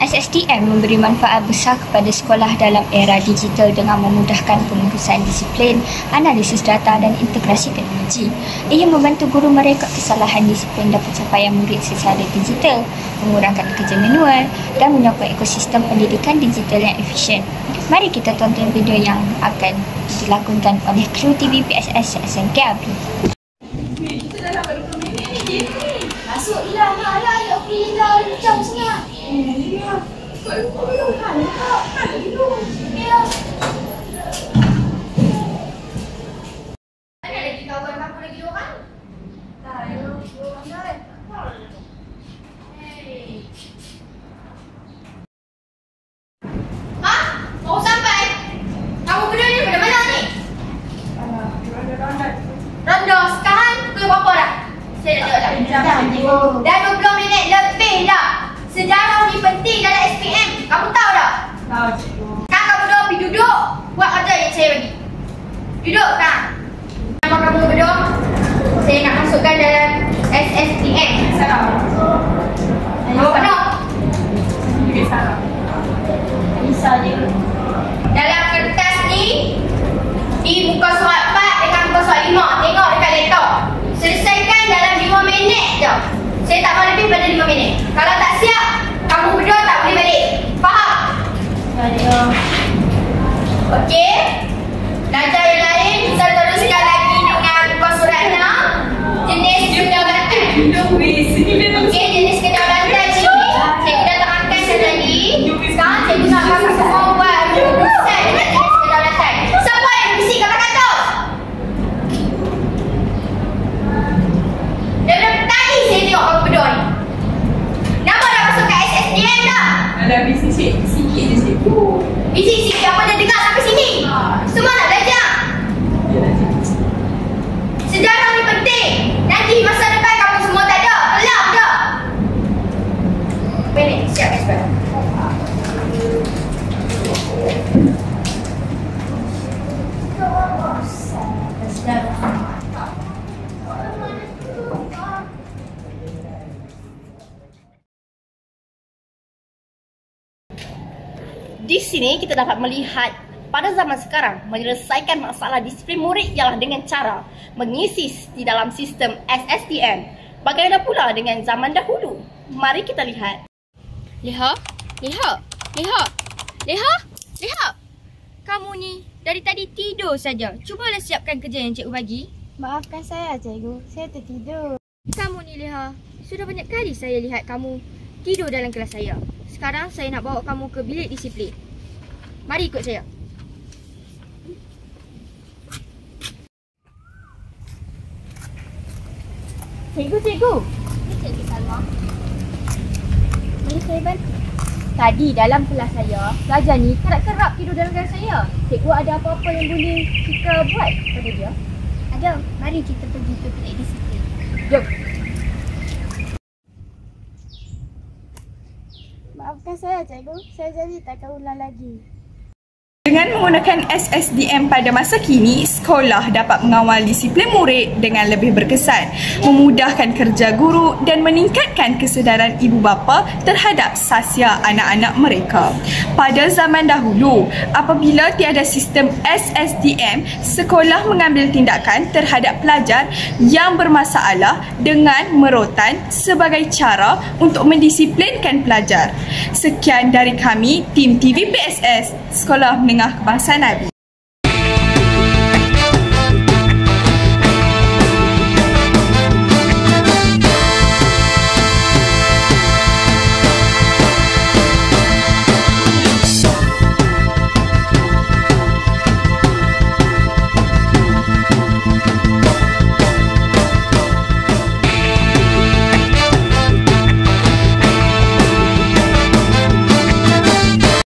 SSTM memberi manfaat besar kepada sekolah dalam era digital dengan memudahkan pengurusan disiplin, analisis data dan integrasi teknologi. Ia membantu guru merekod kesalahan disiplin dan pencapaian murid secara digital, mengurangkan kerja manual dan menyokong ekosistem pendidikan digital yang efisien. Mari kita tonton video yang akan dilakonkan oleh kru TV PSS SMK Abri. Kita dah dapat 20 minit ni. Masuklah, malah ya pilih jam sangat. Ya. Kau kan dulu. Ya. Ada lagi kawan kamu lagi orang? Tak, ya. Orang lain. Hey. Ha? Baru sampai? Kamu berdua ni pada mana ni? Ronda. Sekarang pukul berapa dah? Saya nak tengok dah. Dah 20 minit lebih dah. Sejarah ni penting dalam SPM. Kamu tahu tak? Tahu, cikgu. Sekarang kamu berdua pergi duduk. Buat kerja yang saya bagi. Duduk sekarang. Nama kamu berdua, saya nak masukkan dalam SSTM. Salam. Nama penuh. Cikgu salam. Bisa je. Dalam kertas ni, di muka surat 4 dengan muka surat 5. Tengok dekat laptop. Selesaikan dalam 5 minit je. Saya tak mahu lebih pada 5 minit. Kalau tak siap, kamu berdua tak boleh balik. Faham? Ya. Okey. Pelajar yang lain bisa teruskan lagi dengan muka surat 6. Jenis kendaraan. Okey, jenis kendaraan tadi. Cikgu dah terangkan tadi. Sekarang cikgu nak bagi semua buat rumusan dengan jenis kendaraan tadi. Siapa yang mesti kata-kata? Daripada tadi saya tengok kamu berdua ni. Nama dah masuk kat SSDM dah. Ada bisik sikit je, cikgu. Isi-isi apa dah dengar sampai sini. Semua nak belajar. Sejarah ni penting. Nanti masa depan kamu semua tak ada. Kelap dah. Benek, siap expert. Di sini kita dapat melihat pada zaman sekarang menyelesaikan masalah disiplin murid ialah dengan cara mengisi di dalam sistem SSTM. Bagaimana pula dengan zaman dahulu? Mari kita lihat. Leha? Kamu ni dari tadi tidur saja. Cubalah siapkan kerja yang cikgu bagi. Maafkan saya, cikgu. Saya tertidur. Kamu ni Leha, sudah banyak kali saya lihat kamu tidur dalam kelas saya. Sekarang saya nak bawa kamu ke bilik disiplin. Mari ikut saya. Cikgu. Cikgu Salma. Boleh saya bantu? Tadi dalam kelas saya, pelajar ni kerap-kerap tidur dalam kelas saya. Cikgu ada apa-apa yang boleh kita buat pada dia? Ada. Mari kita pergi ke bilik disiplin. Jom. Maafkan saya, cikgu. Saya janji takkan ulang lagi. Dengan menggunakan SSDM pada masa kini, sekolah dapat mengawal disiplin murid dengan lebih berkesan, memudahkan kerja guru dan meningkatkan kesedaran ibu bapa terhadap sasiar anak-anak mereka. Pada zaman dahulu, apabila tiada sistem SSDM, sekolah mengambil tindakan terhadap pelajar yang bermasalah dengan merotan sebagai cara untuk mendisiplinkan pelajar. Sekian dari kami, tim TV PSS, Sekolah Menengah Kebangsaan Abri.